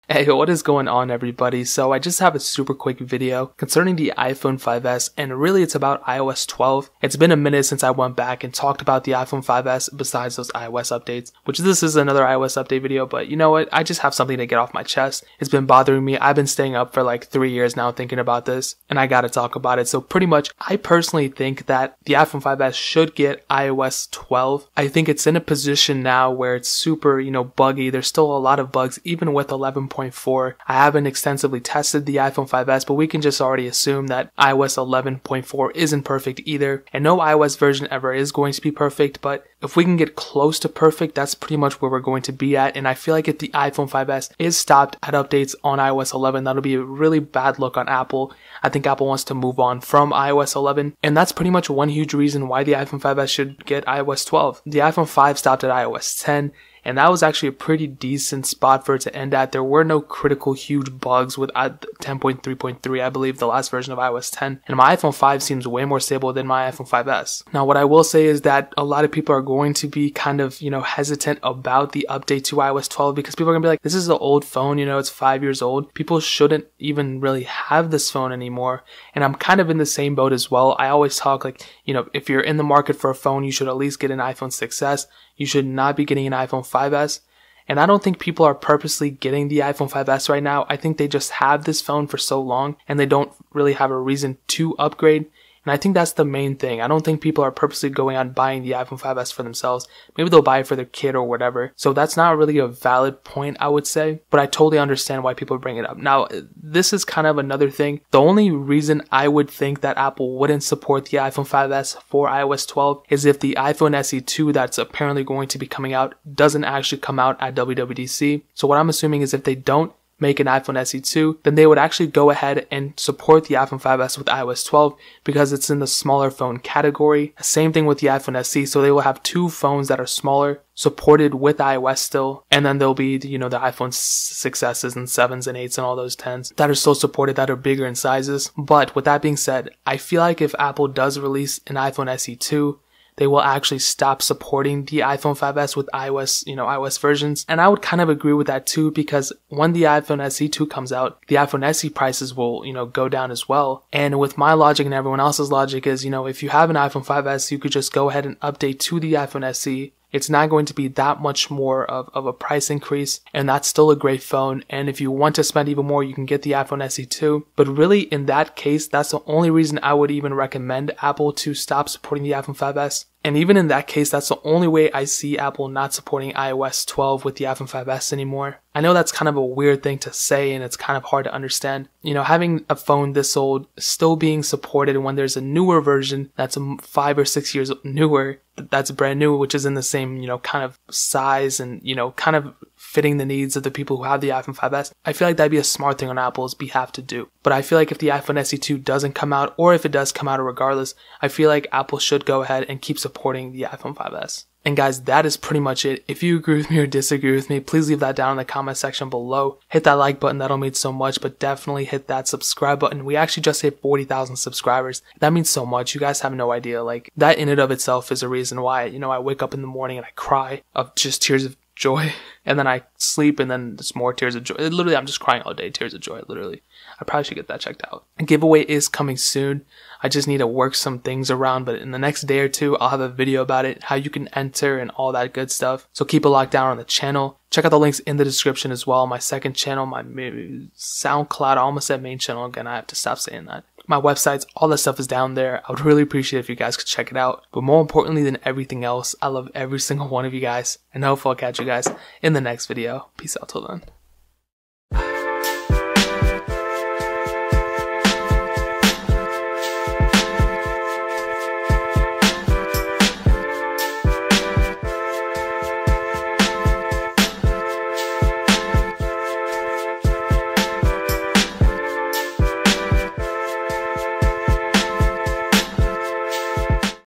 Hey, what is going on, everybody? So I just have a super quick video concerning the iPhone 5S, and really it's about iOS 12. It's been a minute since I went back and talked about the iPhone 5S besides those iOS updates, which this is another iOS update video, but you know what? I just have something to get off my chest. It's been bothering me. I've been staying up for like 3 years now thinking about this, and I gotta talk about it. So pretty much, I personally think that the iPhone 5S should get iOS 12. I think it's in a position now where it's super, buggy. There's still a lot of bugs, even with 11.4. I haven't extensively tested the iPhone 5S, but we can just already assume that iOS 11.4 isn't perfect either, and no iOS version ever is going to be perfect, but if we can get close to perfect, that's pretty much where we're going to be at. And I feel like if the iPhone 5S is stopped at updates on iOS 11, that'll be a really bad look on Apple. I think Apple wants to move on from iOS 11, and that's pretty much one huge reason why the iPhone 5S should get iOS 12. The iPhone 5 stopped at iOS 10, and that was actually a pretty decent spot for it to end at. There were no critical huge bugs with 10.3.3, I believe, the last version of iOS 10. And my iPhone 5 seems way more stable than my iPhone 5S. Now, what I will say is that a lot of people are going to be kind of, hesitant about the update to iOS 12 because people are going to be like, this is an old phone, it's 5 years old. People shouldn't even really have this phone anymore. And I'm kind of in the same boat as well. I always talk like, if you're in the market for a phone, you should at least get an iPhone 6S. You should not be getting an iPhone 5S. And I don't think people are purposely getting the iPhone 5S right now. I think they just have this phone for so long and they don't really have a reason to upgrade. And I think that's the main thing. I don't think people are purposely going out and buying the iPhone 5S for themselves. Maybe they'll buy it for their kid or whatever. So that's not really a valid point, I would say. But I totally understand why people bring it up. Now, this is kind of another thing. The only reason I would think that Apple wouldn't support the iPhone 5S for iOS 12 is if the iPhone SE2 that's apparently going to be coming out doesn't actually come out at WWDC. So what I'm assuming is if they don't make an iPhone SE2, then they would actually go ahead and support the iPhone 5S with iOS 12 because it's in the smaller phone category. Same thing with the iPhone SE, so they will have two phones that are smaller supported with iOS still, and then there'll be the iPhone 6S's and 7s and 8s and all those 10s that are still supported that are bigger in sizes. But with that being said, I feel like if Apple does release an iPhone SE2, they will actually stop supporting the iPhone 5S with iOS, iOS versions. And I would kind of agree with that too, because when the iPhone SE2 comes out, the iPhone SE prices will, go down as well. And with my logic and everyone else's logic is, if you have an iPhone 5S, you could just go ahead and update to the iPhone SE. It's not going to be that much more of a price increase, and that's still a great phone. And if you want to spend even more, you can get the iPhone SE2. But really, in that case, that's the only reason I would even recommend Apple to stop supporting the iPhone 5S. And even in that case, that's the only way I see Apple not supporting iOS 12 with the iPhone 5S anymore. I know that's kind of a weird thing to say, and it's kind of hard to understand. Having a phone this old still being supported when there's a newer version that's 5 or 6 years newer, that's brand new, which is in the same, kind of size and, kind of fitting the needs of the people who have the iPhone 5S. I feel like that'd be a smart thing on Apple's behalf to do. But I feel like if the iPhone SE2 doesn't come out, or if it does come out regardless, I feel like Apple should go ahead and keep supporting the iPhone 5S. And guys, that is pretty much it. If you agree with me or disagree with me, please leave that down in the comment section below. Hit that like button, that'll mean so much, but definitely hit that subscribe button. We actually just hit 40,000 subscribers. That means so much. You guys have no idea. Like, that in and of itself is a reason why, I wake up in the morning and I cry of just tears of joy, and then I sleep, and then there's more tears of joy. Literally, I'm just crying all day, tears of joy, literally. I probably should get that checked out. A giveaway is coming soon. I just need to work some things around, but in the next day or two, I'll have a video about it, how you can enter and all that good stuff. So keep a lockdown on the channel. Check out the links in the description as well. My second channel, my SoundCloud, I almost said main channel again. I have to stop saying that. My websites, all that stuff is down there. I would really appreciate if you guys could check it out. But more importantly than everything else, I love every single one of you guys. And hopefully I'll catch you guys in the next video. Peace out till then.